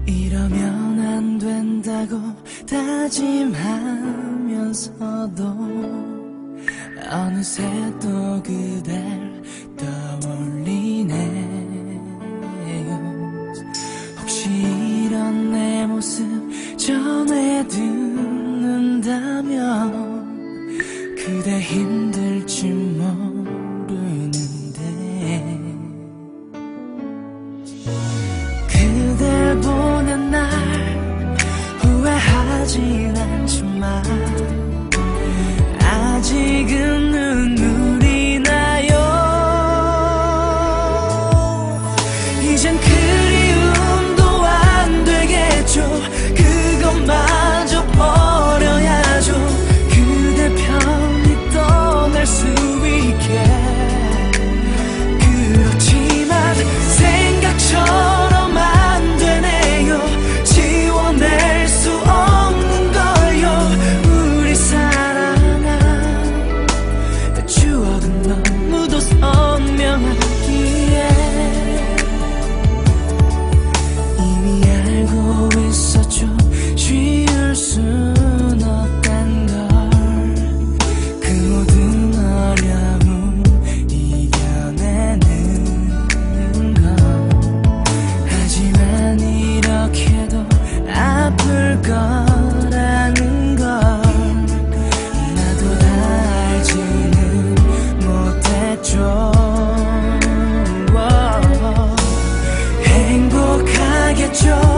이러면 안 된다고 다짐하면서도 어느새 또 그댈 떠올리네. 혹시 이런 내 모습 전해 듣는다면 그대 힘들지 모르는데 그댈 보는 날 후회하진 않지만 아직은 눈물이 나요. 이젠 그리움도 안 되겠죠. 그것마저 버려야죠. 그대 편히 떠날 수 있게. 그렇지만 생각처럼 안 되네요. 지워낼 수 없는 걸요. 우리 사랑한 추억은 너무도 선명하기에 이미 알고 있었죠. 쉬울 순 없단 걸. 그 모든 어려움 이겨내는 걸. 하지만 이렇게도 아플 거라는 걸 나도 다 알지는 못했죠. 행복하겠죠.